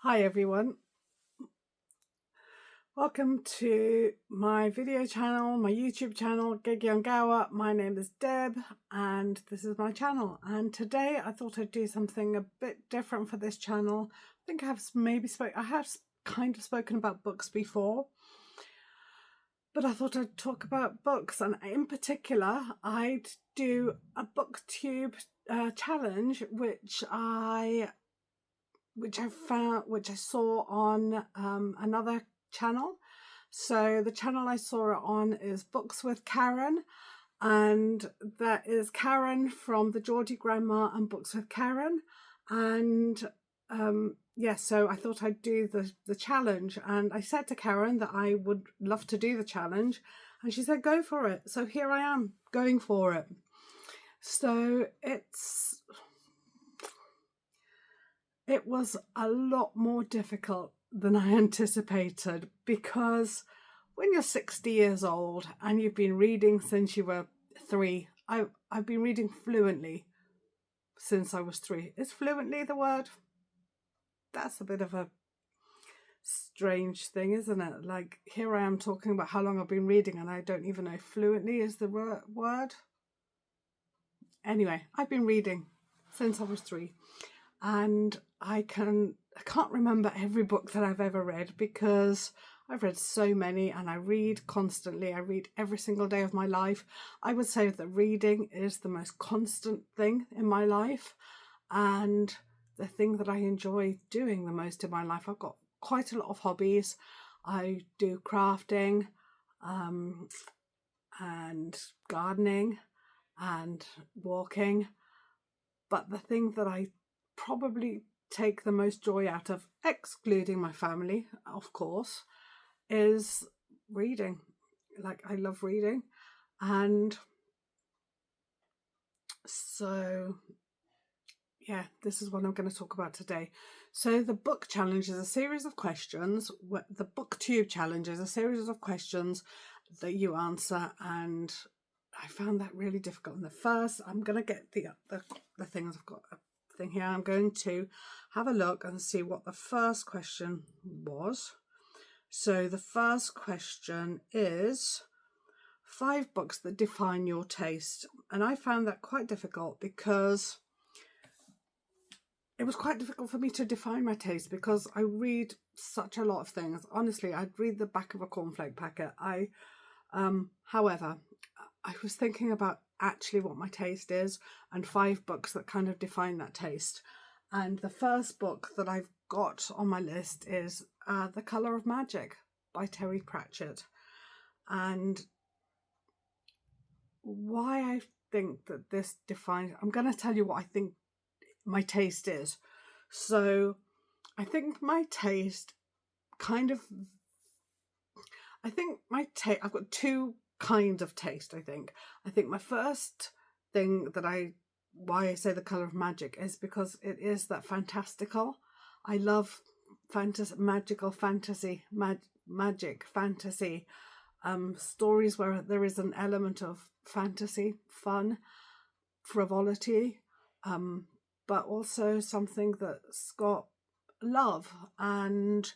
Hi everyone, welcome to my video channel, my YouTube channel, Gigi Ongawa. My name is Deb and this is my channel, and today I thought I'd do something a bit different for this channel. I think I have kind of spoken about books before, but I thought I'd talk about books, and in particular I'd do a booktube challenge which I saw on another channel. So the channel I saw it on is Books with Karen, and that is Karen from the Geordie Grandma and Books with Karen. And yeah, so I thought I'd do the challenge, and I said to Karen that I would love to do the challenge, and she said go for it. So here I am going for it. So it was a lot more difficult than I anticipated, because when you're 60 years old and you've been reading since you were 3, I've been reading fluently since I was 3. Is fluently the word? That's a bit of a strange thing, isn't it? Like, here I am talking about how long I've been reading and I don't even know if fluently is the word. Anyway, I've been reading since I was 3. And I can't remember every book that I've ever read, because I've read so many and I read constantly. I read every single day of my life. I would say that reading is the most constant thing in my life, and the thing that I enjoy doing the most in my life. I've got quite a lot of hobbies. I do crafting and gardening and walking, but the thing that I probably take the most joy out of, excluding my family of course, is reading. Like, I love reading. And so yeah, this is what I'm going to talk about today. So the book challenge is a series of questions. The booktube challenge is a series of questions that you answer, and I found that really difficult. And the first, I'm going to get the things. I've got a thing here. I'm going to have a look and see what the first question was. So the first question is 5 books that define your taste. And I found that quite difficult, because it was quite difficult for me to define my taste, because I read such a lot of things. Honestly, I'd read the back of a cornflake packet. However, I was thinking about actually what my taste is, and 5 books that kind of define that taste. And the first book that I've got on my list is The Colour of Magic by Terry Pratchett. And why I think that this defines, I'm going to tell you what I think my taste is. So I think my taste I've got 2 kinds of taste. I think my first thing why I say The Colour of Magic is because it is that fantastical. I love magical fantasy, magic fantasy, stories where there is an element of fantasy, fun, frivolity, but also something that's got love and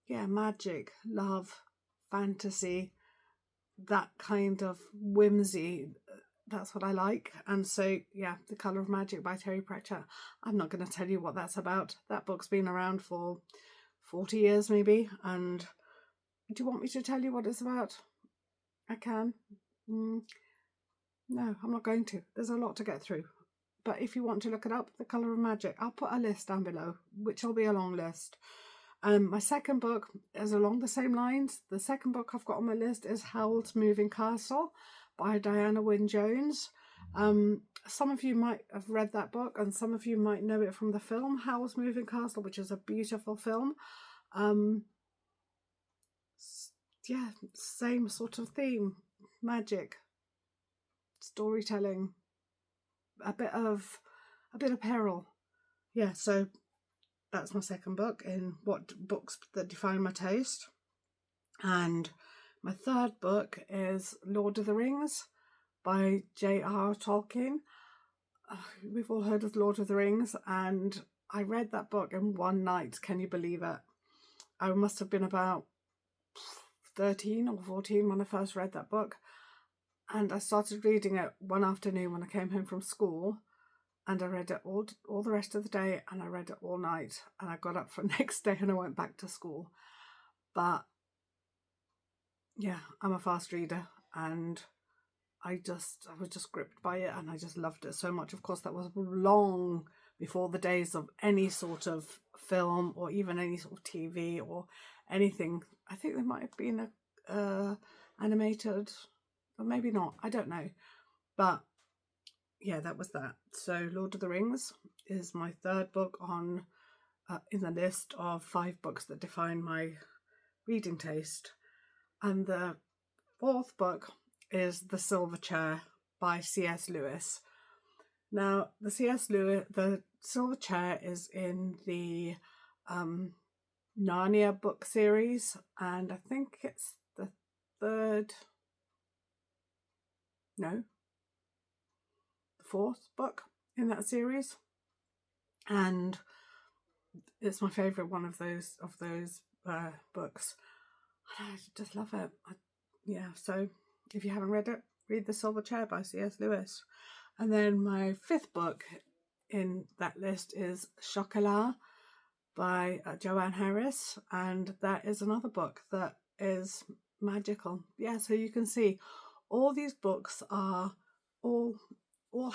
yeah, magic, love, fantasy, that kind of whimsy. That's what I like. And so yeah, The Colour of Magic by Terry Pratchett. I'm not going to tell you what that's about. That book's been around for 40 years maybe. And do you want me to tell you what it's about? I can. No, I'm not going to. There's a lot to get through. But if you want to look it up, The Colour of Magic, I'll put a list down below, which will be a long list. My second book is along the same lines. The second book I've got on my list is Howl's Moving Castle by Diana Wynne Jones. Some of you might have read that book, and some of you might know it from the film Howl's Moving Castle, which is a beautiful film. Yeah, same sort of theme, magic, storytelling, a bit of peril. Yeah, so that's my second book in what books that define my taste. And my third book is Lord of the Rings by J.R.R. Tolkien. We've all heard of Lord of the Rings, and I read that book in one night. Can you believe it? I must have been about 13 or 14 when I first read that book. And I started reading it one afternoon when I came home from school. And I read it all the rest of the day, and I read it all night. And I got up for the next day and I went back to school. But yeah, I'm a fast reader, and I was just gripped by it, and I just loved it so much. Of course, that was long before the days of any sort of film or even any sort of TV or anything. I think there might have been a animated, or maybe not, I don't know. But yeah, that was that. So Lord of the Rings is my third book on in the list of 5 books that define my reading taste. And the fourth book is The Silver Chair by C.S. Lewis. Now, the Silver Chair is in the Narnia book series, and I think it's the fourth book in that series, and it's my favourite one of those books. I just love it. So if you haven't read it, read The Silver Chair by C.S. Lewis. And then my 5th book in that list is Chocolat by Joanne Harris, and that is another book that is magical. Yeah, so you can see all these books are all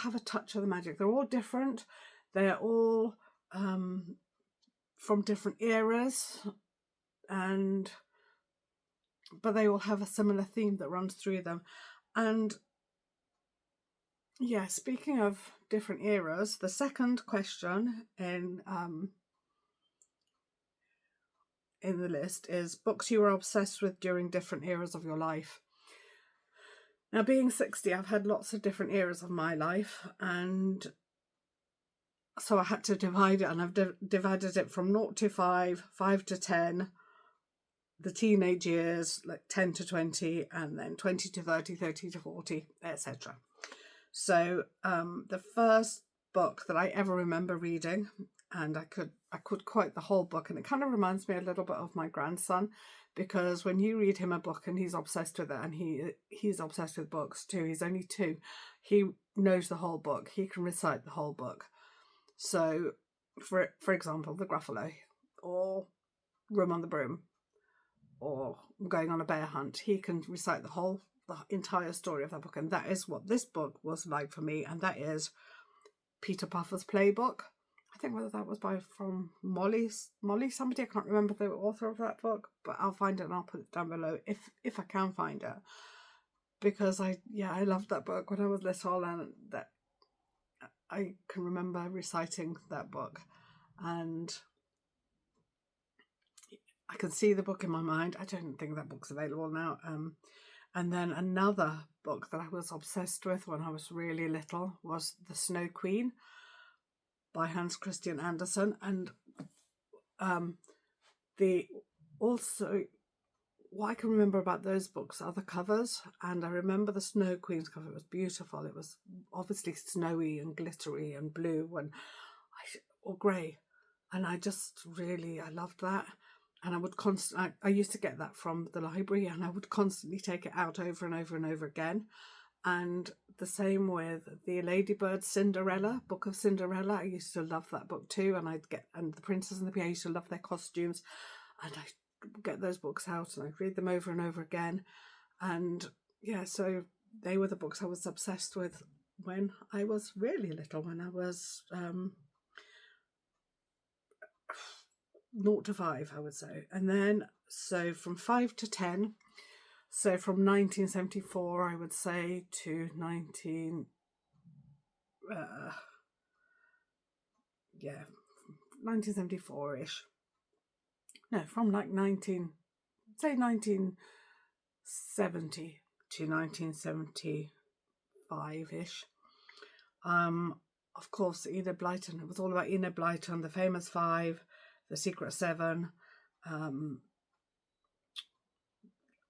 have a touch of the magic. They're all different. They're all from different eras, but they all have a similar theme that runs through them. And yeah, speaking of different eras, the second question in the list is books you were obsessed with during different eras of your life. Now, being 60, I've had lots of different eras of my life, and so I had to divide it, and I've divided it from 0 to 5, 5 to 10, the teenage years, like 10 to 20, and then 20 to 30, 30 to 40, etc. So the first book that I ever remember reading, and I could quote the whole book, and it kind of reminds me a little bit of my grandson, because when you read him a book and he's obsessed with it, and he's obsessed with books too, he's only 2, he knows the whole book, he can recite the whole book. So for example, The Gruffalo, or Room on the Broom, or Going on a Bear Hunt, he can recite the entire story of that book, and that is what this book was like for me. And that is Peter Puffer's Playbook. I think whether that was from Molly somebody, I can't remember the author of that book, but I'll find it and I'll put it down below if I can find it, because I loved that book when I was little, and that I can remember reciting that book, and I can see the book in my mind. I don't think that book's available now. And then another book that I was obsessed with when I was really little was The Snow Queen by Hans Christian Andersen. And what I can remember about those books are the covers. And I remember the Snow Queen's cover. It was beautiful. It was obviously snowy and glittery and blue or grey. And I loved that. And I used to get that from the library, and I would constantly take it out over and over and over again. And the same with the Ladybird Cinderella, Book of Cinderella. I used to love that book too. And the Princess and the Pea, I used to love their costumes. And I'd get those books out and I'd read them over and over again. And yeah, so they were the books I was obsessed with when I was really little, when I was 0 to 5, I would say. And then, so from 5 to 10, so from 1974, I would say, to 1974-ish. No, from like 1970 to 1975-ish. Of course, Enid Blyton. It was all about Enid Blyton, the famous 5, The Secret 7,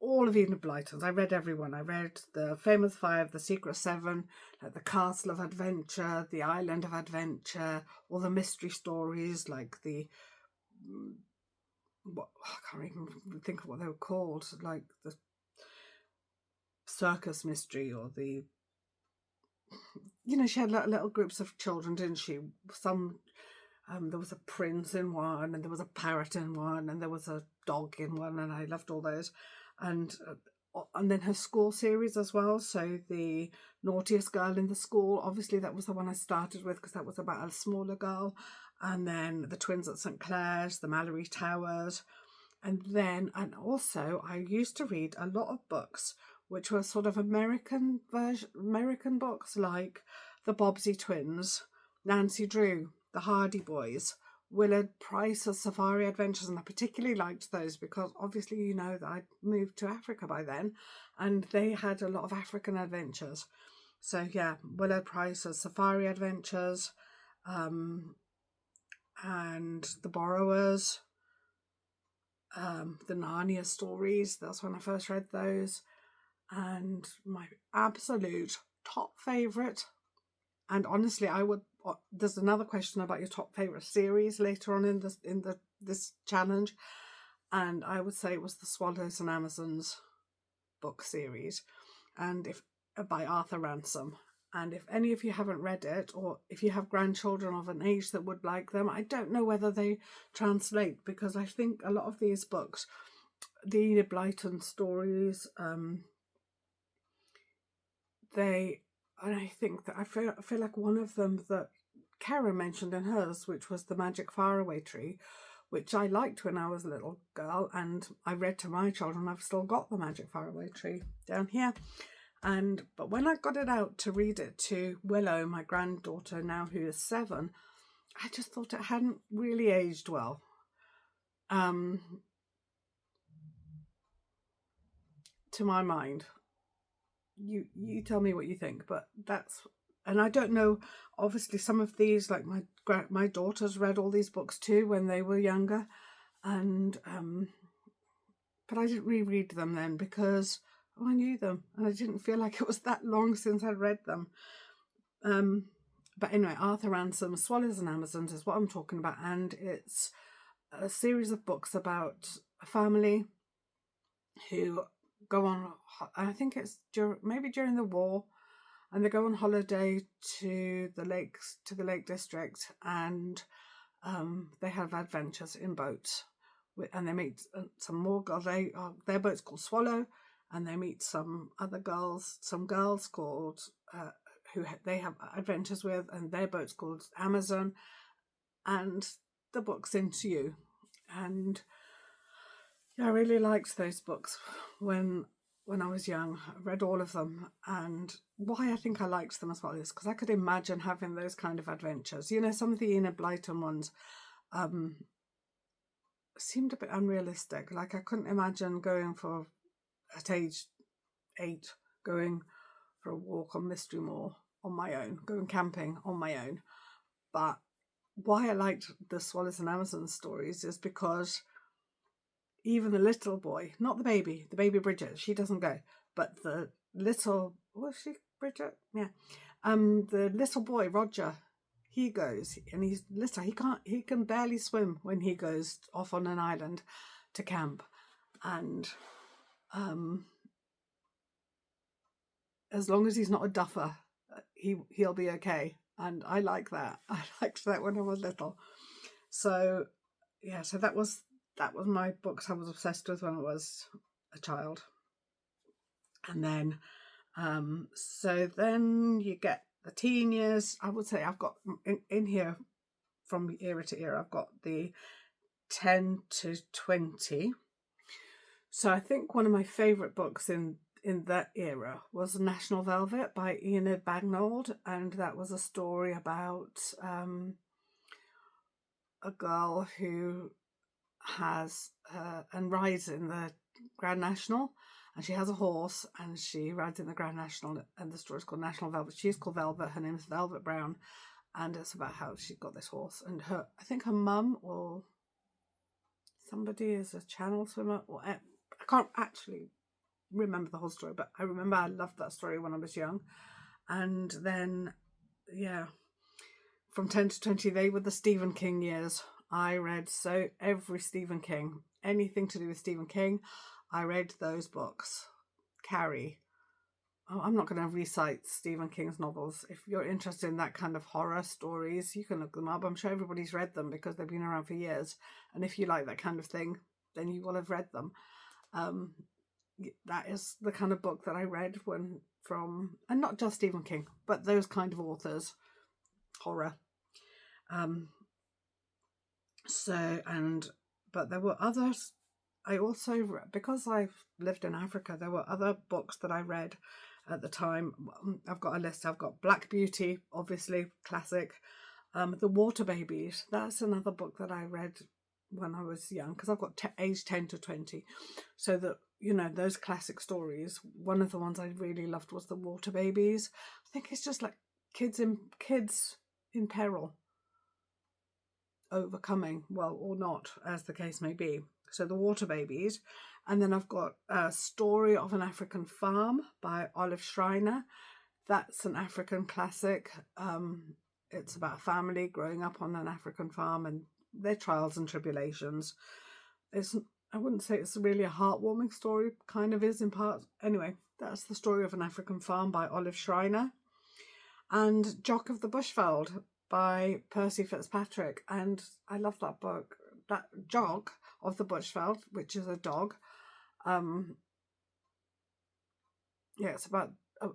all of Enid Blyton's. I read everyone. I read the Famous Five, the Secret Seven, like the Castle of Adventure, the Island of Adventure, all the mystery stories, like the what I can't even think of what they were called, like the circus mystery or the, you know, she had little groups of children, didn't she? Some there was a prince in one, and there was a parrot in one, and there was a dog in one, and I loved all those. And then her school series as well. So the Naughtiest Girl in the School, obviously that was the one I started with because that was about a smaller girl. And then the Twins at St Clair's, the Mallory Towers. And also I used to read a lot of books which were sort of American books, like the Bobbsey Twins, Nancy Drew, the Hardy Boys, Willard Price's Safari Adventures, and I particularly liked those because obviously you know that I'd moved to Africa by then, and they had a lot of African adventures. So yeah, Willard Price's Safari Adventures, and The Borrowers, the Narnia stories. That's when I first read those. And my absolute top favourite, and honestly I would, there's another question about your top favourite series later on in this challenge, and I would say it was the Swallows and Amazons book series, and if by Arthur Ransom. And if any of you haven't read it, or if you have grandchildren of an age that would like them, I don't know whether they translate, because I think a lot of these books, the Enid Blyton stories, and I think that I feel like one of them that Karen mentioned in hers, which was the Magic Faraway Tree, which I liked when I was a little girl, and I read to my children. I've still got the Magic Faraway Tree down here. But when I got it out to read it to Willow, my granddaughter now who is 7, I just thought it hadn't really aged well. To my mind. You tell me what you think, but that's, and I don't know, obviously some of these, like my daughters read all these books too when they were younger, and but I didn't reread them then because I knew them and I didn't feel like it was that long since I'd read them. But anyway, Arthur Ransom's Swallows and Amazons is what I'm talking about, and it's a series of books about a family who go on, I think it's maybe during the war, and they go on holiday to the lakes, to the Lake District, and they have adventures in boats, and they meet some more girls. Their boat's called Swallow, and they meet some other girls, some girls called who they have adventures with, and their boat's called Amazon, and the book's Into You. And yeah, I really liked those books when I was young. I read all of them, and why I think I liked them as well is because I could imagine having those kind of adventures. You know, some of the Enid Blyton ones seemed a bit unrealistic. Like I couldn't imagine going for, at age 8, going for a walk on Mystery Moor on my own, going camping on my own. But why I liked the Swallows and Amazon stories is because even the little boy, not the baby Bridget, she doesn't go, but the little, was she Bridget? Yeah. The little boy, Roger, he goes, and he's little, he can barely swim when he goes off on an island to camp. And as long as he's not a duffer, he'll be okay. And I like that. I liked that when I was little. So yeah, so that was my books I was obsessed with when I was a child. And then so then you get the teen years. I would say I've got in here from era to era, I've got the 10 to 20. So I think one of my favourite books in that era was National Velvet by Enid Bagnold, and that was a story about a girl who has and rides in the Grand National, and she has a horse and she rides in the Grand National, and the story's called National Velvet. She's called Velvet, her name is Velvet Brown, and it's about how she got this horse, and I think her mum or somebody is a channel swimmer, or I can't actually remember the whole story, but I remember I loved that story when I was young. And then, yeah, from 10 to 20, they were the Stephen King years. I read every Stephen King, anything to do with Stephen King, I read those books. Carrie. Oh, I'm not going to recite Stephen King's novels. If you're interested in that kind of horror stories, you can look them up. I'm sure everybody's read them because they've been around for years. And if you like that kind of thing, then you will have read them. That is the kind of book that I read and not just Stephen King, but those kind of authors, horror. But there were others. I also, because I've lived in Africa, there were other books that I read at the time. I've got a list. I've got Black Beauty, obviously, classic. The Water Babies, that's another book that I read when I was young, because I've got age 10 to 20. So that, those classic stories, one of the ones I really loved was The Water Babies. I think it's just like kids in peril, overcoming, well, or not, as the case may be. So The Water Babies. And then I've got A Story of an African Farm by Olive Schreiner. That's an African classic. It's about a family growing up on an African farm and their trials and tribulations. I wouldn't say it's really a heartwarming story, kind of is in parts. Anyway, that's The Story of an African Farm by Olive Schreiner. And Jock of the Bushveld by Percy Fitzpatrick. And I love that book. That Jock of the Bushveld, which is a dog. It's about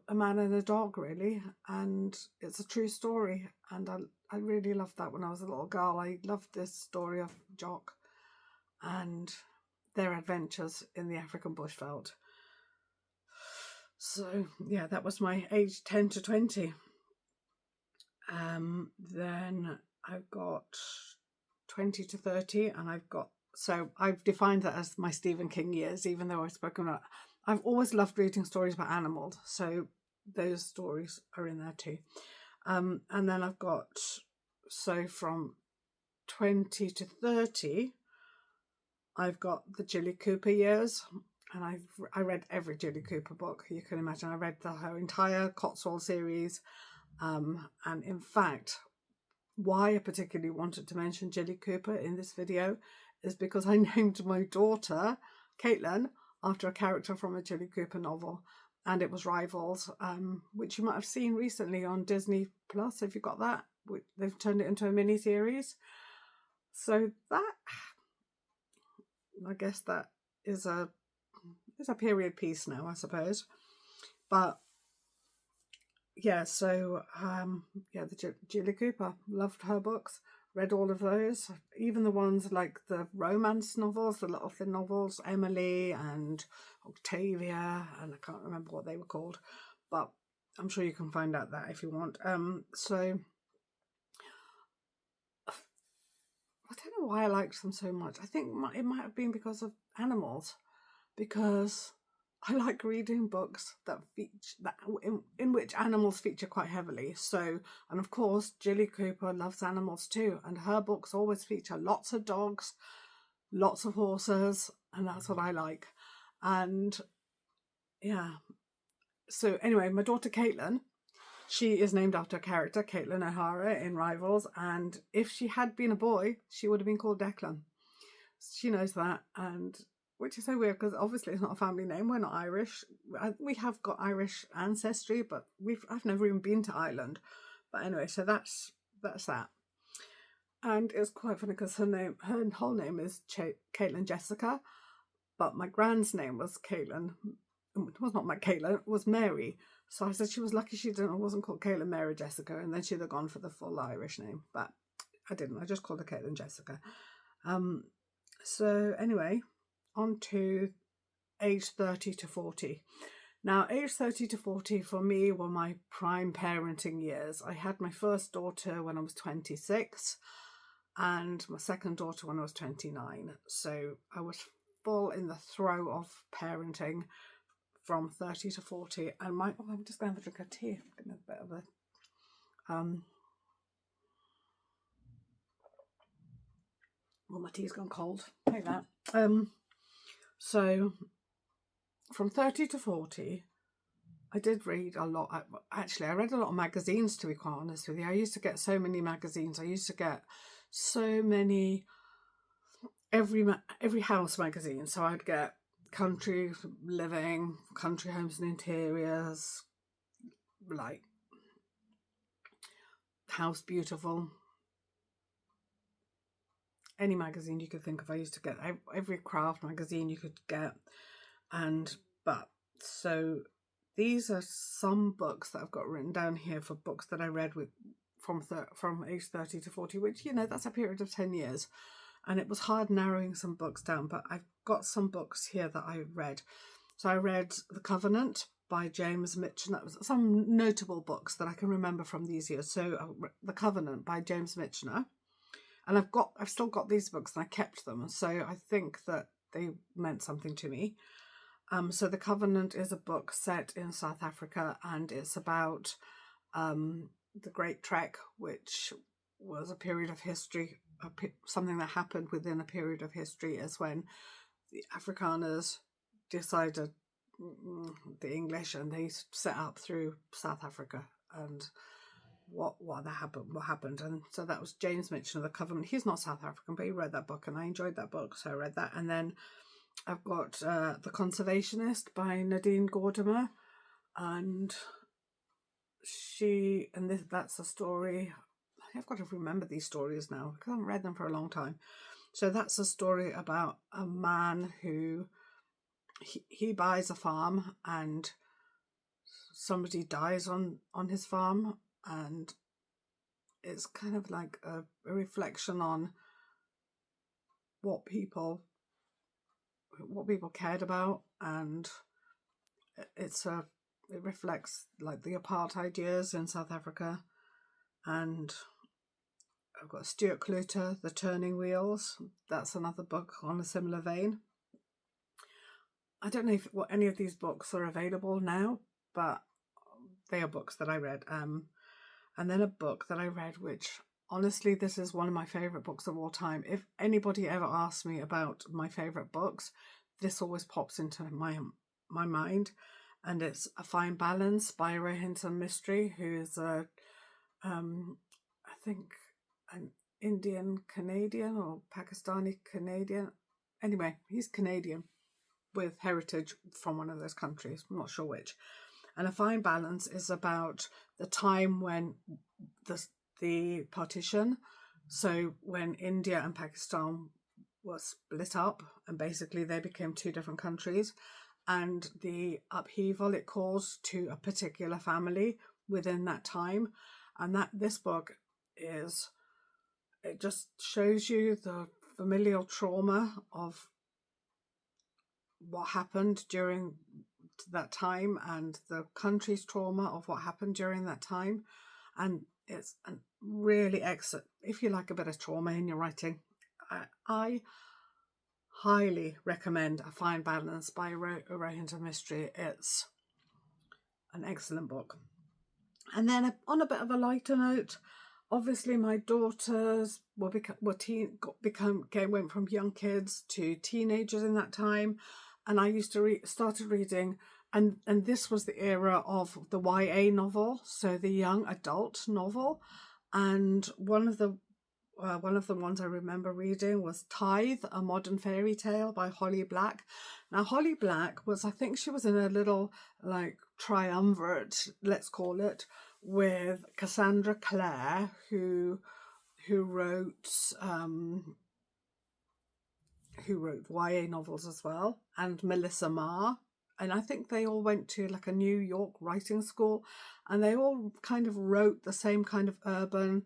a man and a dog, really, and it's a true story. And I really loved that when I was a little girl. I loved this story of Jock and their adventures in the African bushveld. So yeah, that was my age 10 to 20. Then I've got 20 to 30, and I've defined that as my Stephen King years, even though I've spoken about, I've always loved reading stories about animals, so those stories are in there too. And then I've got, so from 20 to 30, I've got the Jilly Cooper years, and I read every Jilly Cooper book you can imagine. I read her entire Cotswold series, and in fact, why I particularly wanted to mention Jilly Cooper in this video is because I named my daughter Caitlin after a character from a Jilly Cooper novel, and it was Rivals, which you might have seen recently on Disney Plus. If you got that, they've turned it into a mini series. So that, I guess, that is a period piece now, I suppose. But yeah, so the Jilly Cooper, loved her books, read all of those, even the ones like the romance novels, the little thin novels, Emily and Octavia, and I can't remember what they were called, but I'm sure you can find out that if you want. So I don't know why I liked them so much. I think it might have been because of animals, because I like reading books that in which animals feature quite heavily. So, and of course, Jilly Cooper loves animals too, and her books always feature lots of dogs, lots of horses, and that's what I like. And yeah, so anyway, my daughter Caitlin, she is named after a character, Caitlin O'Hara in Rivals, and if she had been a boy, she would have been called Declan. She knows that, and which is so weird because obviously it's not a family name. We're not Irish. We have got Irish ancestry, but I've never even been to Ireland. But anyway, so that's that. And it's quite funny because her whole name is Caitlin Jessica, but my grand's name was Caitlin. It was not my Caitlin, it was Mary. So I said she was lucky she wasn't called Caitlin Mary Jessica, and then she'd have gone for the full Irish name. But I didn't. I just called her Caitlin Jessica. So anyway, on to age 30 to 40. Now, age 30 to 40 for me were my prime parenting years. I had my first daughter when I was 26 and my second daughter when I was 29. So I was full in the throe of parenting from 30 to 40. And I'm just going to have a drink of tea. Give me a bit of a... well, my tea's gone cold. Like that. So from 30 to 40, I did read a lot. Actually, I read a lot of magazines, to be quite honest with you. I used to get so many magazines. I used to get so many, every house magazine. So I'd get country living, country homes and interiors, like House Beautiful, any magazine you could think of. I used to get every craft magazine you could get. So these are some books that I've got written down here for books that I read from age 30 to 40, which, that's a period of 10 years. And it was hard narrowing some books down, but I've got some books here that I read. So I read The Covenant by James Mitchell. That was some notable books that I can remember from these years. So The Covenant by James Mitchell. And I've still got these books and I kept them. So I think that they meant something to me. So The Covenant is a book set in South Africa, and it's about the Great Trek, which was a period of history, something that happened within a period of history, is when the Afrikaners decided the English, and they set up through South Africa, and what happened. And so that was James Mitchell, The Covenant. He's not South African, but he read that book, and I enjoyed that book, so I read that. And then I've got The Conservationist by Nadine Gordimer, and that's a story. I've got to remember these stories now because I haven't read them for a long time. So that's a story about a man who he buys a farm, and somebody dies on his farm, and it's kind of like a reflection on what people cared about, and it reflects like the apartheid years in South Africa. And I've got Stuart Cluter, The Turning Wheels. That's another book on a similar vein. I don't know if any of these books are available now, but they are books that I read. And then a book that I read, which honestly, this is one of my favourite books of all time. If anybody ever asks me about my favourite books, this always pops into my mind. And it's A Fine Balance by Rohinton Mistry, who is I think an Indian Canadian or Pakistani Canadian. Anyway, he's Canadian with heritage from one of those countries. I'm not sure which. And A Fine Balance is about the time when the partition, so when India and Pakistan were split up, and basically they became two different countries, and the upheaval it caused to a particular family within that time. And this book it just shows you the familial trauma of what happened during that time, and the country's trauma of what happened during that time. And it's a really excellent, if you like a bit of trauma in your writing, I highly recommend A Fine Balance by Rohinton Mistry. It's an excellent book. And then on a bit of a lighter note, obviously my daughters went from young kids to teenagers in that time, and I used to started reading, and this was the era of the YA novel, so the young adult novel, and one of the ones I remember reading was Tithe, A Modern Fairy Tale by Holly Black. Now, Holly Black I think she was in a little like triumvirate, let's call it, with Cassandra Clare, who wrote YA novels as well, and Melissa Marr. And I think they all went to like a New York writing school, and they all kind of wrote the same kind of urban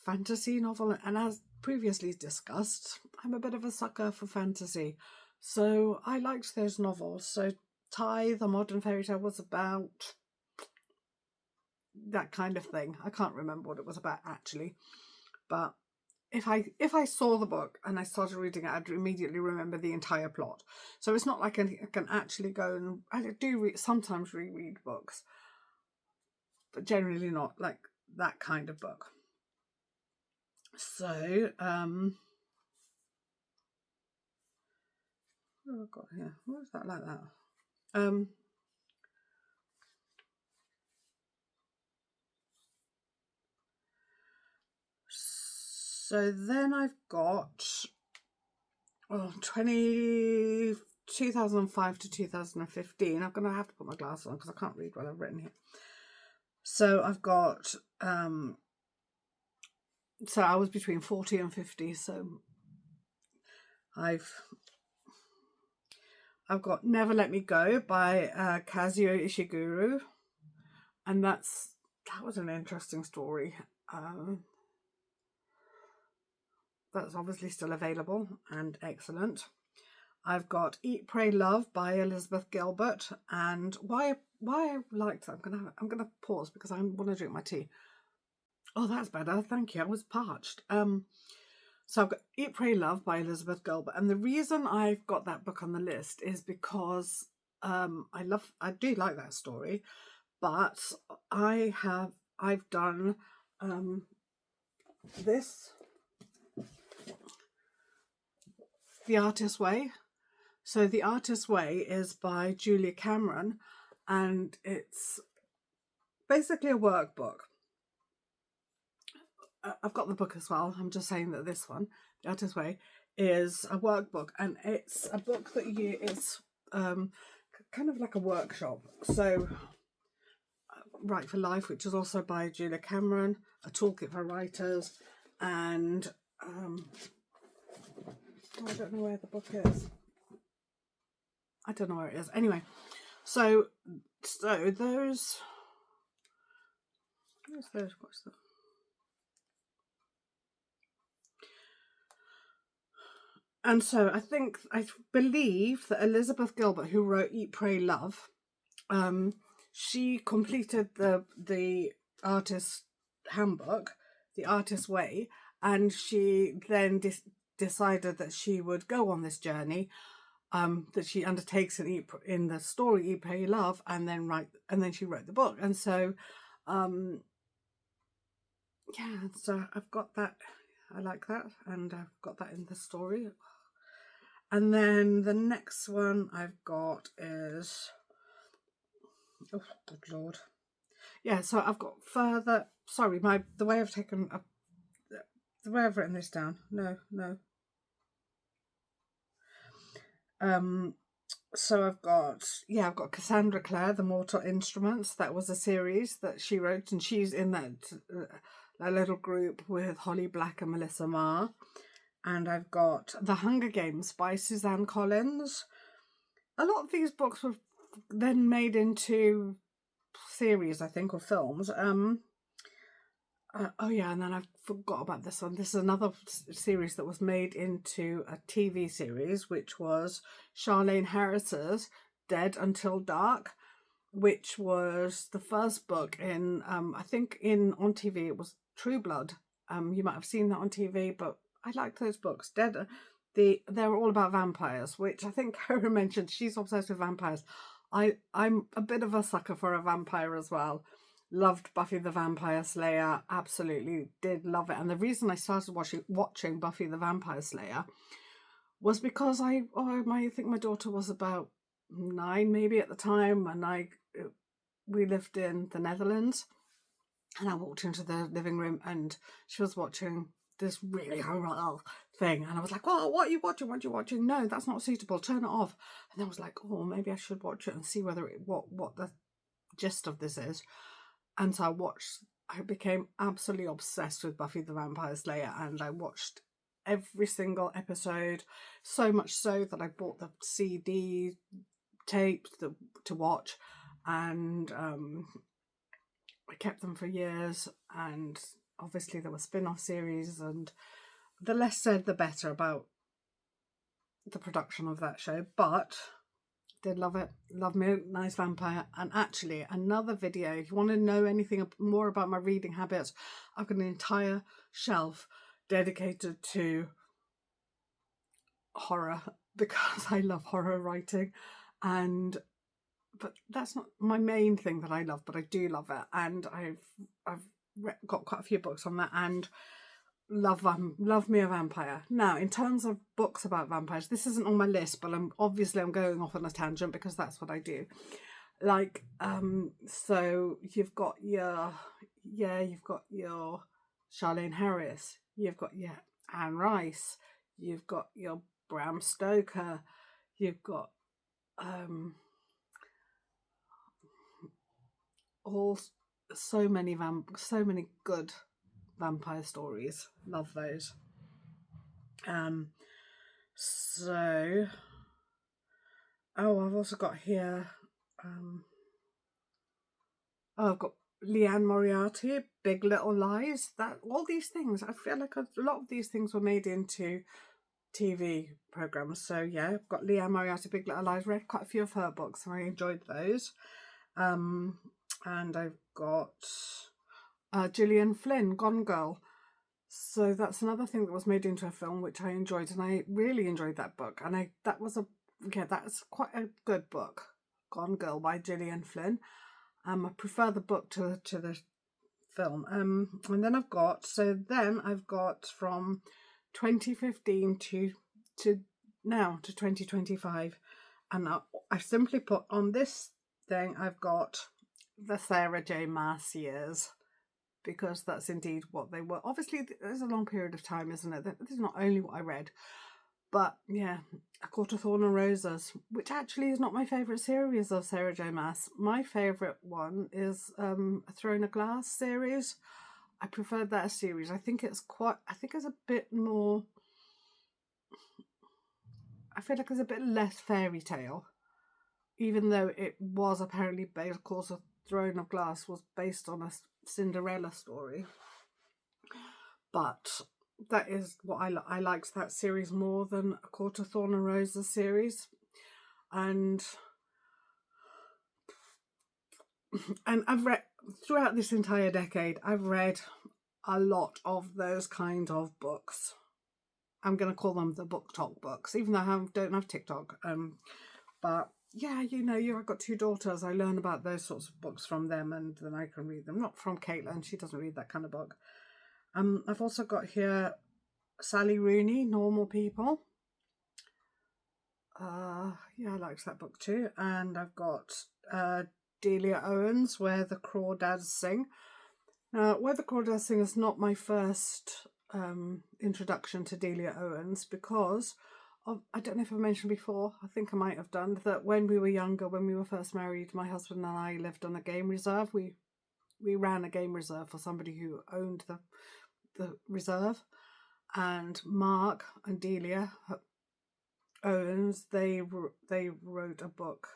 fantasy novel. And as previously discussed, I'm a bit of a sucker for fantasy, so I liked those novels. So Tithe, A Modern Fairy Tale, was about that kind of thing. I can't remember what it was about actually, but if I saw the book and I started reading it, I'd immediately remember the entire plot. So it's not like I can actually go, and I do sometimes reread books, but generally not like that kind of book. So what have I got here? What is that like that? So then I've got 2005 to 2015. I'm going to have to put my glasses on because I can't read what I've written here. So I've got, so I was between 40 and 50. So I've got Never Let Me Go by Kazuo Ishiguro. And that was an interesting story. That's obviously still available and excellent. I've got Eat, Pray, Love by Elizabeth Gilbert, and why I liked that. I'm gonna pause because I want to drink my tea. Oh, that's better. Thank you. I was parched. So I've got Eat, Pray, Love by Elizabeth Gilbert, and the reason I've got that book on the list is because I do like that story, but I've done this, The Artist's Way. So The Artist's Way is by Julia Cameron, and it's basically a workbook. I've got the book as well. I'm just saying that this one, The Artist's Way, is a workbook, and it's a book that it's kind of like a workshop. So Write for Life, which is also by Julia Cameron, a toolkit for writers, and I don't know where the book is. I don't know where it is. Anyway, so those. What's those? What's that? And so I believe that Elizabeth Gilbert, who wrote Eat, Pray, Love, she completed the artist's handbook, The Artist's Way, and she then decided that she would go on this journey that she undertakes in the story Eat, Pray, Love, and then she wrote the book. And so so I've got that. I like that, and I've got that in the story. And then the next one I've got is, oh good lord, yeah. So I've got further. Sorry, the way I've written this down. No. So I've got Cassandra Clare, The Mortal Instruments. That was a series that she wrote, and she's in that little group with Holly Black and Melissa Marr. And I've got The Hunger Games by Suzanne Collins. A lot of these books were then made into series, I think, or films. And then I forgot about this one. This is another series that was made into a TV series, which was Charlaine Harris's Dead Until Dark, which was the first book in, I think on TV it was True Blood. You might have seen that on TV, but I like those books. They're all about vampires, which I think Karen mentioned. She's obsessed with vampires. I'm a bit of a sucker for a vampire as well. Loved Buffy the Vampire Slayer. Absolutely did love it. And the reason I started watching Buffy the Vampire Slayer was because I think my daughter was about 9 maybe at the time, and we lived in the Netherlands, and I walked into the living room and she was watching this really horrible thing, and I was like, "Oh, what are you watching? What are you watching? No, that's not suitable. Turn it off." And I was like, "Oh, maybe I should watch it and see what the gist of this is." And so I became absolutely obsessed with Buffy the Vampire Slayer, and I watched every single episode, so much so that I bought the CD tapes to watch, and I kept them for years. And obviously there were spin-off series, and the less said the better about the production of that show, but did love it. Love me a nice vampire. And actually, another video, if you want to know anything more about my reading habits, I've got an entire shelf dedicated to horror because I love horror writing. But that's not my main thing that I love, but I do love it. And I've got quite a few books on that. And love me a vampire. Now, in terms of books about vampires, this isn't on my list, but I'm going off on a tangent because that's what I do. Like, so you've got your Charlene Harris, you've got your Anne Rice, you've got your Bram Stoker, you've got all so many good vampire stories. Love those. So I've also got here I've got Leanne Moriarty, Big Little Lies. That all these things, I feel like a lot of these things were made into TV programs. So yeah, I've got Leanne Moriarty, Big Little Lies. Read quite a few of her books, and I enjoyed those. And I've got Gillian Flynn, Gone Girl. So that's another thing that was made into a film, which I enjoyed, and I really enjoyed that book. And that's quite a good book, Gone Girl by Gillian Flynn. I prefer the book to the film. And then I've got from 2015 to now to 2025, and I've simply put on this thing I've got the Sarah J. Maas years, because that's indeed what they were. Obviously, there's a long period of time, isn't it? This is not only what I read, but yeah, A Court of Thorn and Roses, which actually is not my favourite series of Sarah J. Maas. My favourite one is A Throne of Glass series. I preferred that series. I think it's a bit more, I feel like it's a bit less fairy tale, even though it was apparently based, of course, A Throne of Glass was based on a Cinderella story. But that is what I liked that series more than A Court of Thorn and Roses series. And I've read, throughout this entire decade, I've read a lot of those kind of books. I'm going to call them the book talk books, even though I don't have TikTok. But yeah, I've got two daughters. I learn about those sorts of books from them, and then I can read them. Not from Caitlin; she doesn't read that kind of book. I've also got here Sally Rooney, Normal People. I liked that book too. And I've got Delia Owens, Where the Crawdads Sing. Where the Crawdads Sing is not my first introduction to Delia Owens, because I don't know if I mentioned before, I think I might have done, that when we were younger, when we were first married, my husband and I lived on a game reserve. We ran a game reserve for somebody who owned the reserve, and Mark and Delia Owens, they wrote a book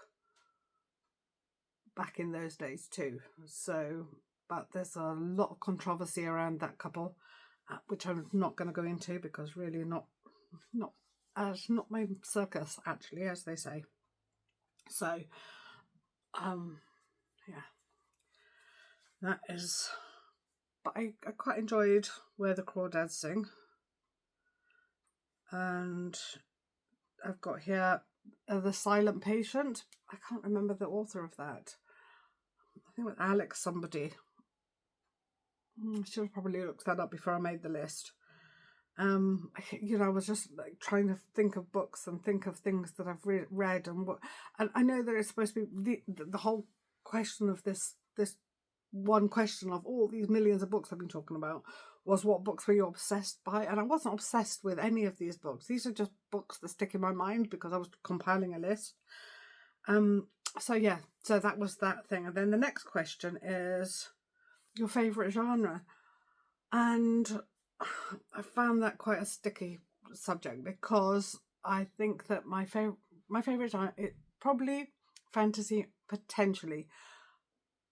back in those days too. So, but there's a lot of controversy around that couple, which I'm not going to go into, because really not my circus, actually, as they say. So, yeah, that is. But I quite enjoyed Where the Crawdads Sing. And I've got here The Silent Patient. I can't remember the author of that. I think it was Alex somebody. I should have probably looked that up before I made the list. I was just like trying to think of books and think of things that I've read, and I know that it's supposed to be the whole question of this one question of all these millions of books I've been talking about was, what books were you obsessed by? And I wasn't obsessed with any of these books. These are just books that stick in my mind because I was compiling a list. So that was that thing. And then the next question is your favourite genre. And I found that quite a sticky subject, because I think that my favourite genre is probably fantasy, potentially.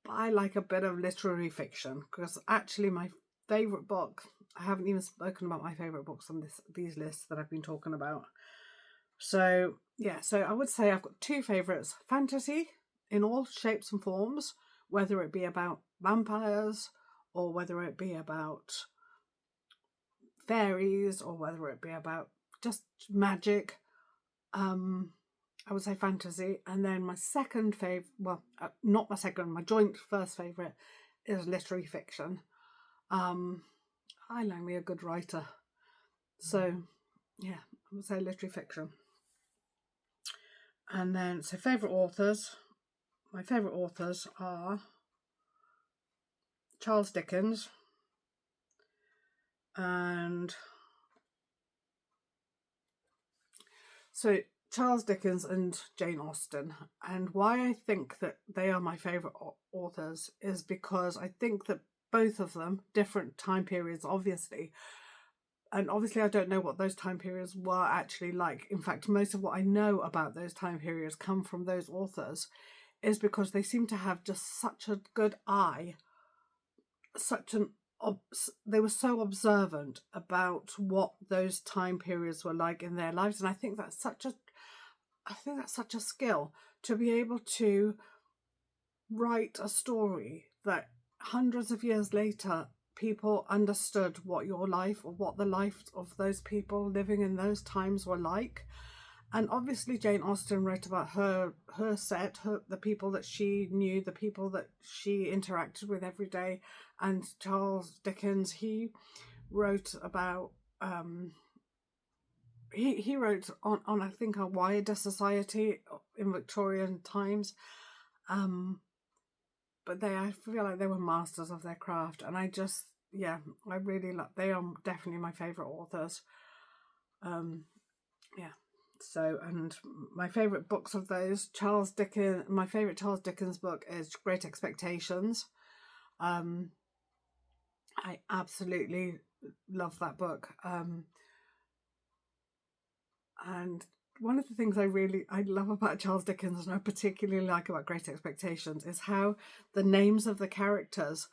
But I like a bit of literary fiction, because actually my favourite book, I haven't even spoken about my favourite books on these lists that I've been talking about. So yeah, so I would say I've got two favourites: fantasy in all shapes and forms, whether it be about vampires or whether it be about fairies or whether it be about just magic. I would say fantasy. And then my second favourite, my joint first favourite is literary fiction. I like me a good writer. So, yeah, I would say literary fiction. And then, so favourite authors. My favourite authors are Charles Dickens and so Charles Dickens and Jane Austen. And why I think that they are my favourite authors is because I think that both of them, different time periods, obviously, and obviously I don't know what those time periods were actually like. In fact, most of what I know about those time periods come from those authors, is because they seem to have just such a good eye, they were so observant about what those time periods were like in their lives. And I think that's such a skill, to be able to write a story that hundreds of years later people understood what your life, or what the life of those people living in those times were like. And obviously Jane Austen wrote about her set, the people that she knew, the people that she interacted with every day. And Charles Dickens, he wrote about he wrote on I think a wider society in Victorian times. But I feel like they were masters of their craft, and I really like. They are definitely my favourite authors. Yeah. So, and my favourite books of those, my favourite Charles Dickens book is Great Expectations. I absolutely love that book. And one of the things I love about Charles Dickens, and I particularly like about Great Expectations, is how the names of the characters,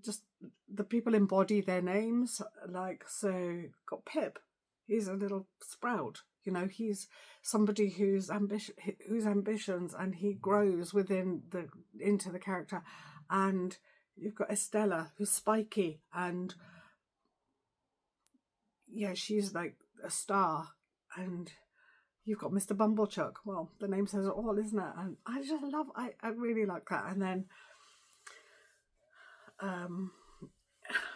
just the people embody their names. Like, so got Pip, he's a little sprout. You know, he's somebody whose ambitions, and he grows into the character. And you've got Estella, who's spiky, and yeah, she's like a star. And you've got Mr. Bumblechuck. Well, the name says it all, isn't it? And I really like that. And then,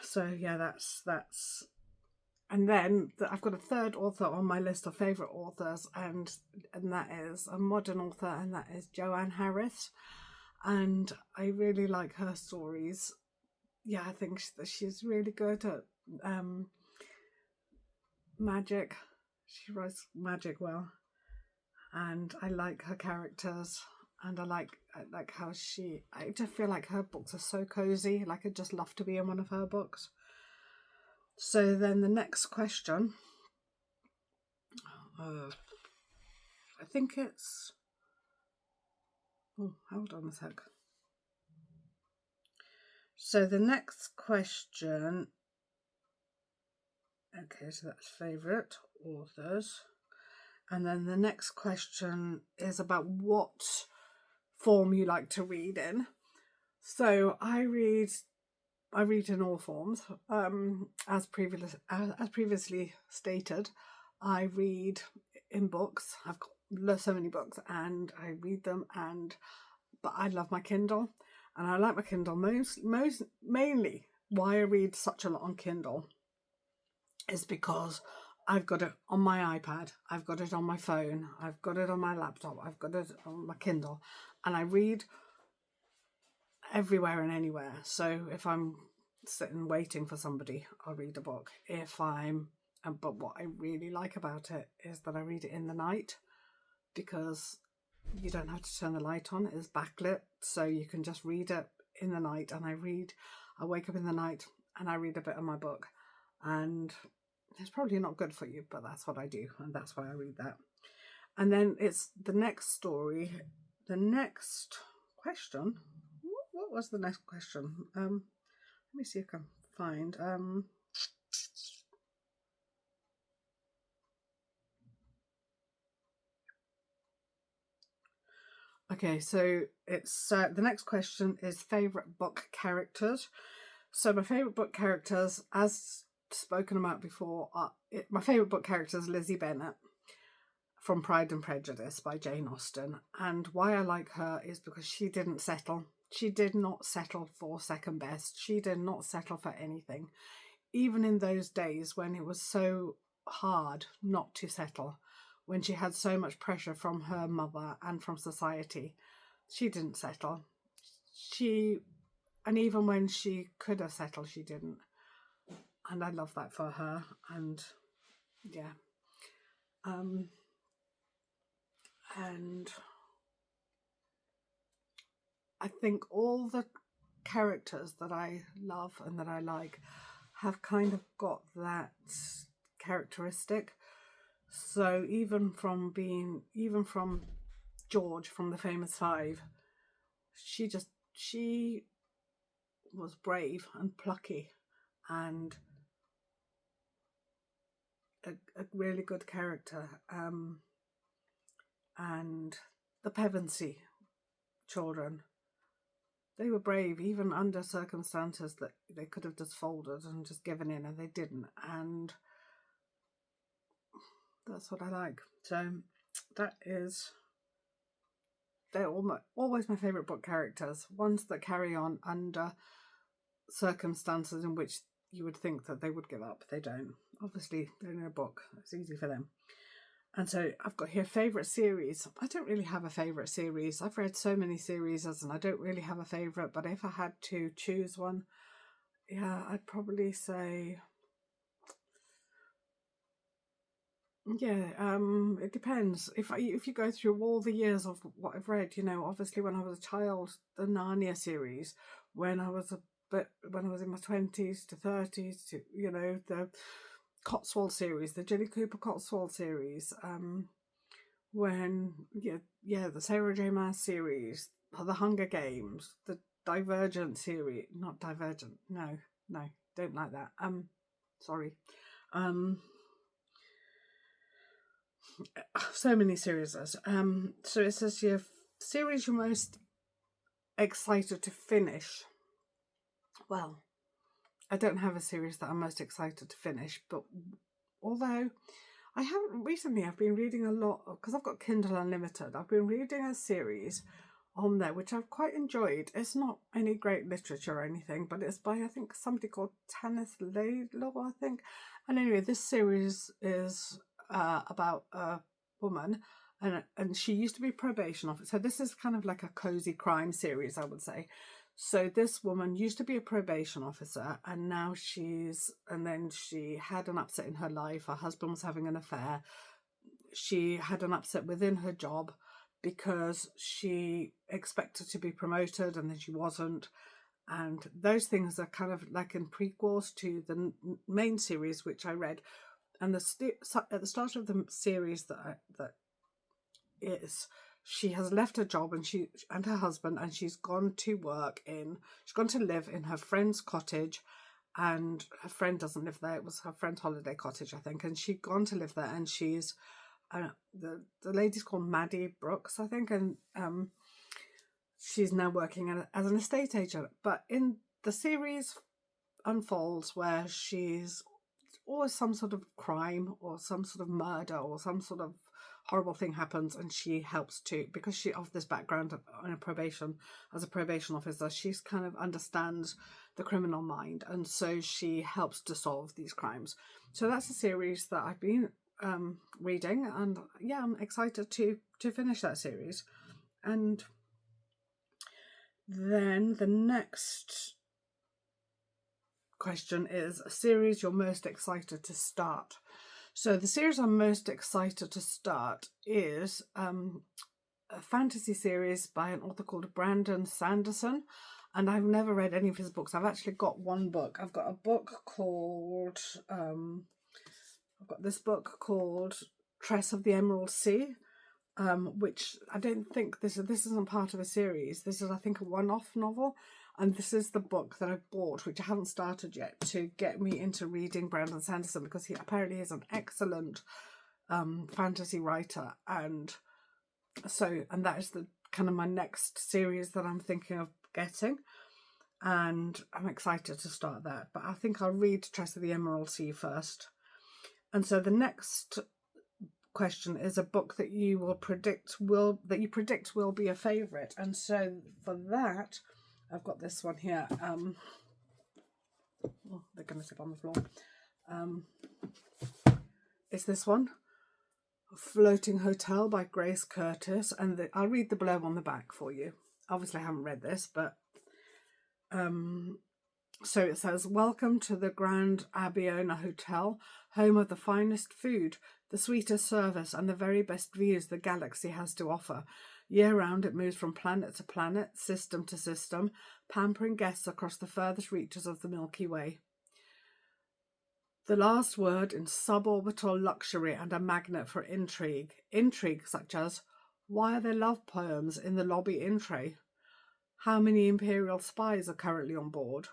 so yeah, that's. And then I've got a third author on my list of favourite authors, and that is a modern author, and that is Joanne Harris. And I really like her stories. Yeah, I think she's really good at magic. She writes magic well, and I like her characters, and I like how I just feel like her books are so cozy. Like, I'd just love to be in one of her books. So then the next question, I think it's, hold on a sec. So the next question, okay, so that's favourite authors. And then the next question is about what form you like to read in. So I read in all forms. As previously stated, I read in books. I've got so many books, and I read them. But I love my Kindle, and I like my Kindle mainly. Why I read such a lot on Kindle is because I've got it on my iPad, I've got it on my phone, I've got it on my laptop, I've got it on my Kindle, and I read everywhere and anywhere. So if I'm sitting waiting for somebody, I'll read a book. But what I really like about it is that I read it in the night, because you don't have to turn the light on. It's backlit, so you can just read it in the night. And I wake up in the night and I read a bit of my book. And it's probably not good for you, but that's what I do, and that's why I read that. And then it's the next story. The next question. What was the next question? Let me see if I can find. Okay, so it's the next question is favourite book characters. So my favourite book characters, as spoken about before, my favourite book character is Lizzie Bennet from Pride and Prejudice by Jane Austen. And why I like her is because she didn't settle. She did not settle for second best. She did not settle for anything. Even in those days when it was so hard not to settle, when she had so much pressure from her mother and from society, she didn't settle. And even when she could have settled, she didn't. And I love that for her. And yeah. And I think all the characters that I love and that I like have kind of got that characteristic. So even from George from the Famous Five, she was brave and plucky and a really good character. And the Pevensey children, they were brave even under circumstances that they could have just folded and just given in, and they didn't. And that's what I like. So they're always my favourite book characters, ones that carry on under circumstances in which you would think that they would give up. They don't. Obviously, they're in a book. It's easy for them. And so I've got here favourite series. I don't really have a favourite series. I've read so many series and I don't really have a favourite, but if I had to choose one, yeah, I'd probably say, yeah, it depends. If you go through all the years of what I've read, obviously when I was a child, the Narnia series, when I was in my 20s to 30s, to, the Cotswold series, the Jilly Cooper Cotswold series, the Sarah J Maas series, the Hunger Games, the Divergent series, not Divergent, no, don't like that. Sorry. So many series. So it says your series you're most excited to finish. Well, I don't have a series that I'm most excited to finish, but although I've been reading a lot, because I've got Kindle Unlimited, I've been reading a series on there which I've quite enjoyed. It's not any great literature or anything, but it's by, I think, somebody called Tanith Laidlaw, I think. And anyway, this series is about a woman, and she used to be probation officer. So this is kind of like a cozy crime series, I would say. So this woman used to be a probation officer, and now she had an upset in her life. Her husband was having an affair. She had an upset within her job because she expected to be promoted and then she wasn't. And those things are kind of like in prequels to the main series, which I read. And at the start of the series she has left her job and her husband, and she's gone to live in her friend's cottage, and her friend doesn't live there. It was her friend's holiday cottage, I think, and she'd gone to live there, and she's the lady's called Maddie Brooks, I think, and she's now working as an estate agent. But in the series unfolds where she's always some sort of crime or some sort of murder or some sort of horrible thing happens, and she helps to, because she of this background as a probation officer, she's kind of understands the criminal mind, and so she helps to solve these crimes. So that's a series that I've been reading, and yeah, I'm excited to finish that series. And then the next question is a series you're most excited to start. So the series I'm most excited to start is a fantasy series by an author called Brandon Sanderson, and I've never read any of his books. I've actually got one book. I've got a book called I've got this book called Tress of the Emerald Sea, which I don't think this isn't part of a series. This is, I think, a one-off novel. And this is the book that I've bought, which I haven't started yet, to get me into reading Brandon Sanderson, because he apparently is an excellent fantasy writer. And that is the kind of my next series that I'm thinking of getting. And I'm excited to start that. But I think I'll read Tress of the Emerald Sea first. And so the next question is a book that you predict will be a favourite. And so for that, I've got this one here. Oh, they're going to tip on the floor. It's this one, Floating Hotel by Grace Curtis, and I'll read the blurb on the back for you. Obviously I haven't read this, but so it says, welcome to the Grand Abiona Hotel, home of the finest food, the sweetest service, and the very best views the galaxy has to offer. Year-round, it moves from planet to planet, system to system, pampering guests across the furthest reaches of the Milky Way. The last word in suborbital luxury and a magnet for intrigue. Intrigue such as, why are there love poems in the lobby in tray? How many Imperial spies are currently on board?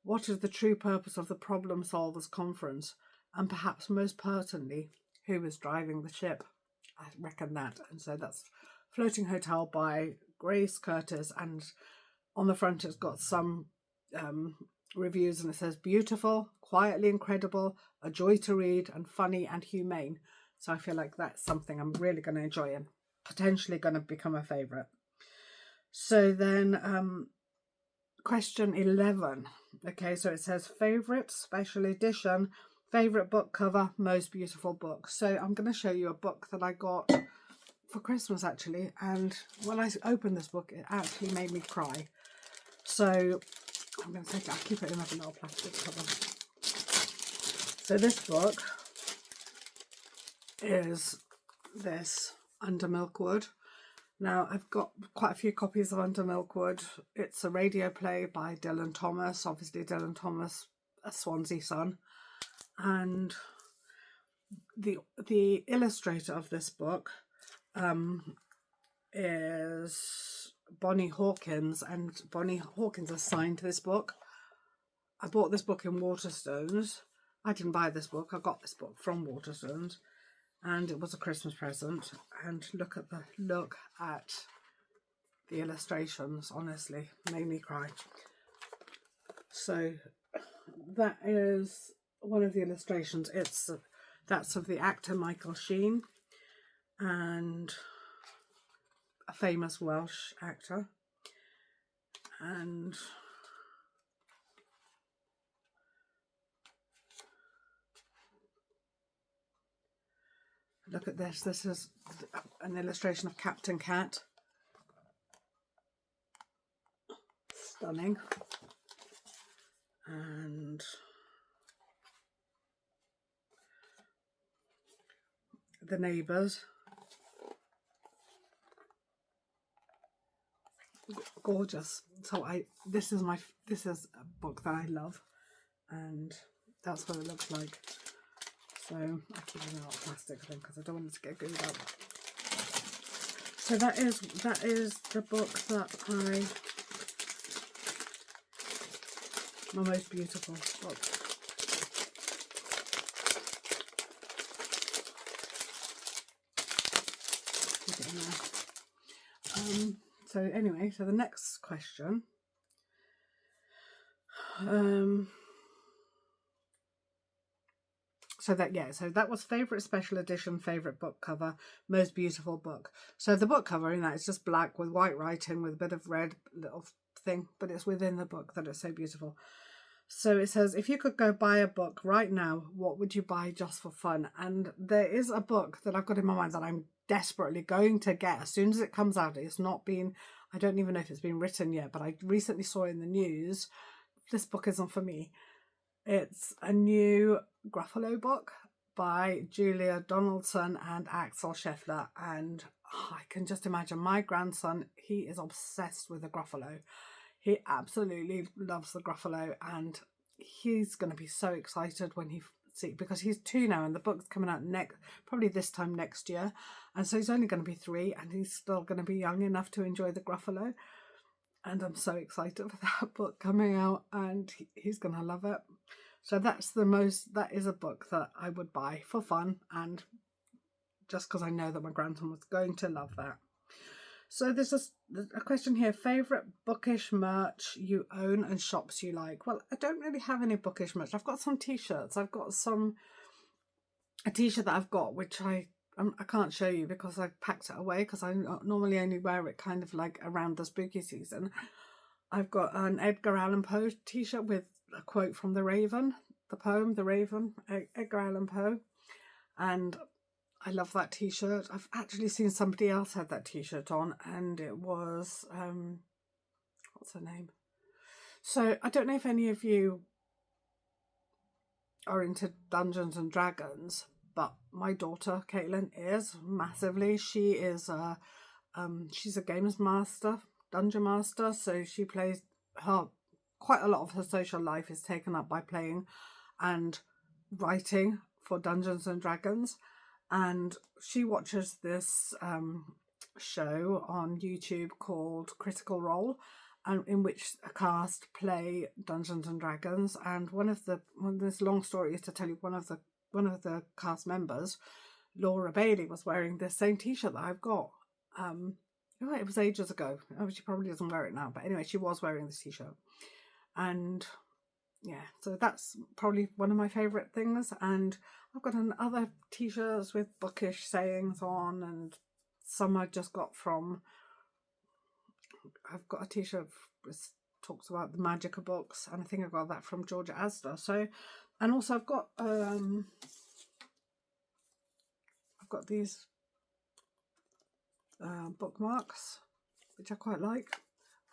What is the true purpose of the Problem Solvers Conference? And perhaps most pertinently, who is driving the ship? I reckon that. And so that's Floating Hotel by Grace Curtis. And on the front it's got some reviews, and it says, beautiful, quietly incredible, a joy to read, and funny and humane. So I feel like that's something I'm really going to enjoy and potentially going to become a favourite. So then question 11. Okay, so it says favourite special edition, favourite book cover, most beautiful book. So I'm going to show you a book that I got for Christmas actually, and when I opened this book it actually made me cry. So I'm going to take it, I'll keep it in a little plastic cover. So this book is this, Under Milkwood. Now, I've got quite a few copies of Under Milkwood. It's a radio play by Dylan Thomas, obviously Dylan Thomas, a Swansea son. And the illustrator of this book is Bonnie Hawkins, and Bonnie Hawkins has signed this book. I bought this book in Waterstones. I didn't buy this book, I got this book from Waterstones. And it was a Christmas present, and look at the illustrations, honestly, made me cry. So that is one of the illustrations. That's of the actor Michael Sheen, and a famous Welsh actor. And look at this. This is an illustration of Captain Cat. Stunning. And the neighbours. Gorgeous. So this is a book that I love, and that's what it looks like. So I keep it in a little plastic thing because I don't want it to get gooed up. So that is the book that my most beautiful book. Keep it in there. So anyway, so the next question. So that was favourite special edition, favourite book cover, most beautiful book. So the book cover in that is just black with white writing with a bit of red little thing, but it's within the book that it's so beautiful. So it says, if you could go buy a book right now, what would you buy just for fun? And there is a book that I've got in my mind that I'm desperately going to get as soon as it comes out. It's not been, I don't even know if it's been written yet, but I recently saw in the news. This book isn't for me. It's a new Gruffalo book by Julia Donaldson and Axel Scheffler, and I can just imagine my grandson, he is obsessed with the Gruffalo. He absolutely loves the Gruffalo, and he's going to be so excited when he sees, because he's 2 now and the book's coming out probably this time next year, and so he's only going to be 3 and he's still going to be young enough to enjoy the Gruffalo. And I'm so excited for that book coming out, and he's going to love it. So that is a book that I would buy for fun, and just because I know that my grandson was going to love that. So there's a question here, favourite bookish merch you own and shops you like. Well, I don't really have any bookish merch. I've got some t-shirts. I've got a t-shirt that I've got, which I can't show you because I've packed it away, because I normally only wear it kind of like around the spooky season. I've got an Edgar Allan Poe t-shirt with a quote from The Raven, the poem The Raven, Edgar Allan Poe. And I love that t-shirt. I've actually seen somebody else had that t-shirt on, and it was, what's her name? So I don't know if any of you are into Dungeons and Dragons, but my daughter Caitlin is massively. She is she's a games master, dungeon master, so she plays her, quite a lot of her social life is taken up by playing and writing for Dungeons and Dragons. And she watches this show on YouTube called Critical Role, and in which a cast play Dungeons and Dragons. And this long story is to tell you, one of the cast members, Laura Bailey, was wearing this same t-shirt that I've got. It was ages ago. She probably doesn't wear it now, but anyway, she was wearing this t-shirt. And yeah, so that's probably one of my favourite things. And I've got other t-shirts with bookish sayings on, and some I just got from, I've got a t-shirt that talks about the magic of books, and I think I got that from Georgia Asda. So, and also I've got these bookmarks, which I quite like.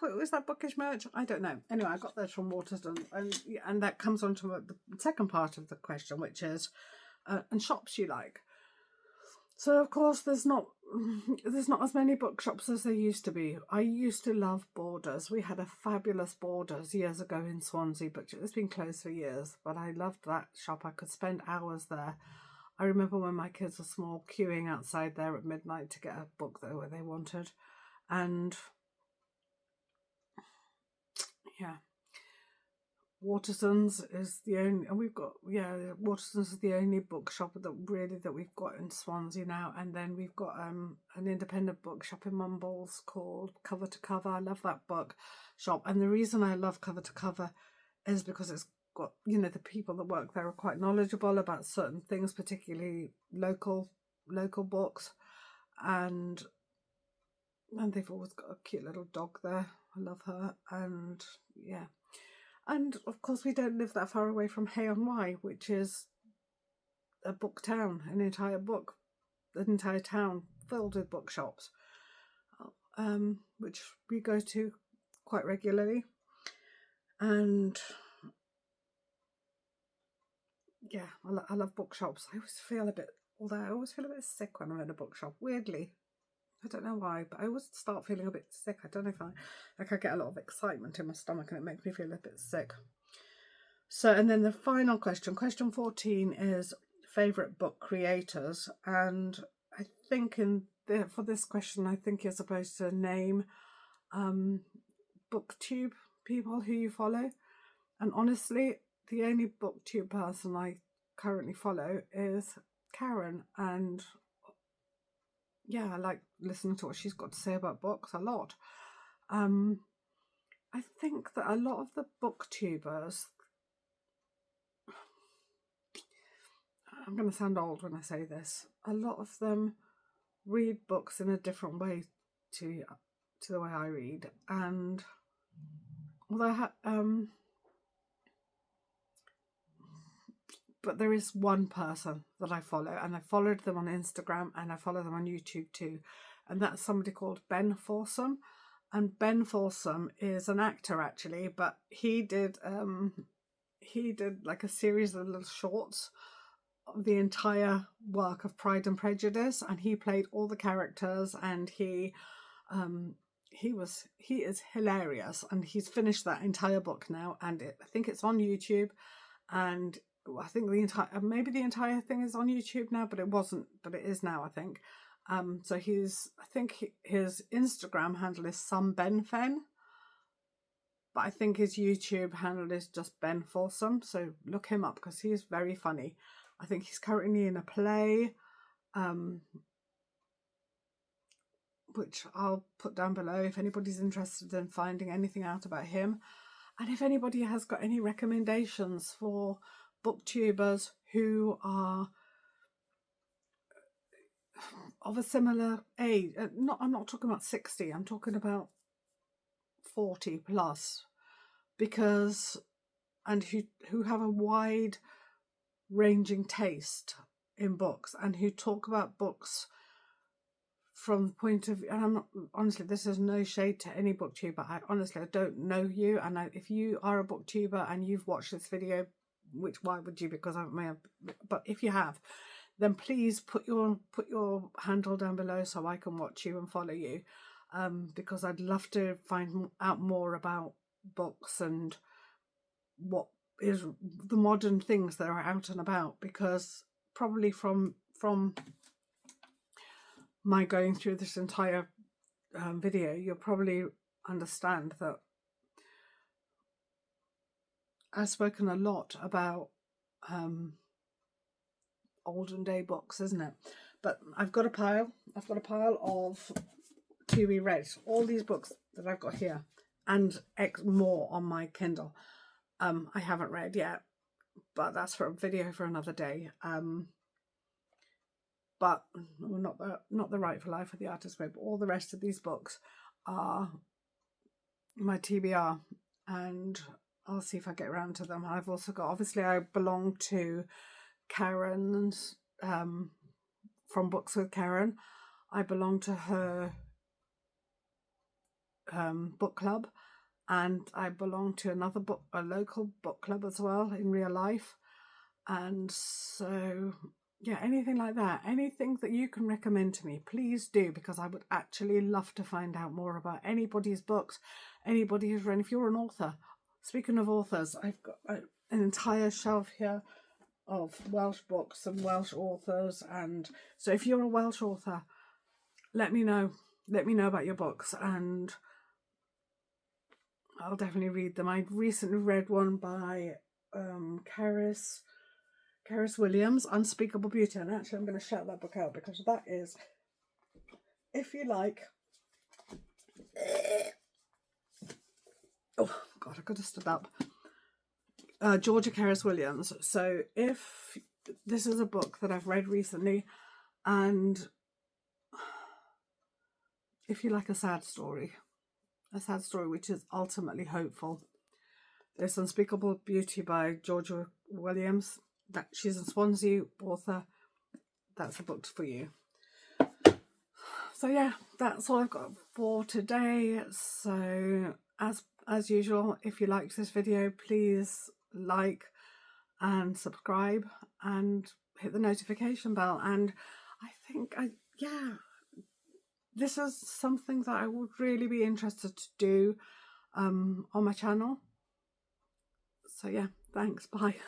Was that bookish merch? I don't know. Anyway, I got those from Waterston, and that comes on to the second part of the question, which is and shops you like. So of course there's not as many bookshops as there used to be. I used to love Borders. We had a fabulous Borders years ago in Swansea, but it's been closed for years. But I loved that shop. I could spend hours there. I remember when my kids were small, queuing outside there at midnight to get a book that they wanted. And yeah, Waterston's is the only, and we've got, Waterston's is the only bookshop that we've got in Swansea now. And then we've got an independent bookshop in Mumbles called Cover to Cover. I love that book shop, and the reason I love Cover to Cover is because it's got, the people that work there are quite knowledgeable about certain things, particularly local books, and they've always got a cute little dog there. I love her. And yeah, and of course we don't live that far away from Hay-on-Wye, which is a book town, an entire town filled with bookshops, which we go to quite regularly. And yeah, I love bookshops. I always feel a bit sick when I'm in a bookshop, weirdly. I don't know why, but I always start feeling a bit sick. I don't know if I get a lot of excitement in my stomach, and it makes me feel a bit sick. So, and then the final question 14, is favourite book creators. And I think for this question, I think you're supposed to name booktube people who you follow. And honestly, the only booktube person I currently follow is Karen, and yeah, I like listening to what she's got to say about books a lot. I think that a lot of the booktubers, I'm going to sound old when I say this, a lot of them read books in a different way to the way I read. And although but there is one person that I follow, and I followed them on Instagram and I follow them on YouTube too, and that's somebody called Ben Fensome. And Ben Fensome is an actor actually, but he did like a series of little shorts of the entire work of Pride and Prejudice, and he played all the characters, and he is hilarious, and he's finished that entire book now, and I think it's on YouTube, and I think the entire thing is on YouTube now, but it is now, I think. So I think his Instagram handle is some Ben Fen, but I think his YouTube handle is just Ben Fensome. So look him up because he is very funny. I think he's currently in a play, which I'll put down below if anybody's interested in finding anything out about him. And if anybody has got any recommendations for booktubers who are of a similar age, I'm not talking about 60, I'm talking about 40 plus, because, and who have a wide ranging taste in books, and who talk about books from the point of, and I'm not, honestly, this is no shade to any booktuber. I don't know you, and if you are a booktuber and you've watched this video, which why would you? Because I may have, but if you have, then please put your handle down below so I can watch you and follow you, because I'd love to find out more about books and what is the modern things that are out and about, because probably from my going through this entire video, you'll probably understand that I've spoken a lot about olden day books, isn't it? But I've got a pile of to be read, all these books that I've got here, and more on my Kindle. I haven't read yet, but that's for a video for another day. But not the Right for Life of the Artist Way, but all the rest of these books are my TBR, and I'll see if I get around to them. I've also got, obviously I belong to Karen's, from Books with Karen. I belong to her book club, and I belong to a local book club as well in real life. And so yeah, anything like that, anything that you can recommend to me, please do, because I would actually love to find out more about anybody's books, anybody who's written. If you're an author, speaking of authors, I've got an entire shelf here of Welsh books and Welsh authors, and so if you're a Welsh author, let me know about your books, and I'll definitely read them. I recently read one by Cerys Williams, Unspeakable Beauty, and actually I'm going to shout that book out, because that is, if you like, oh god, I could have stood up, Georgia Cerys Williams. So if this is a book that I've read recently, and if you like a sad story which is ultimately hopeful, there's Unspeakable Beauty by Georgia Williams. That she's a Swansea author. That's a book for you. So yeah, that's all I've got for today. So as usual, if you liked this video, please like and subscribe and hit the notification bell. And I think this is something that I would really be interested to do on my channel. So yeah, thanks, bye.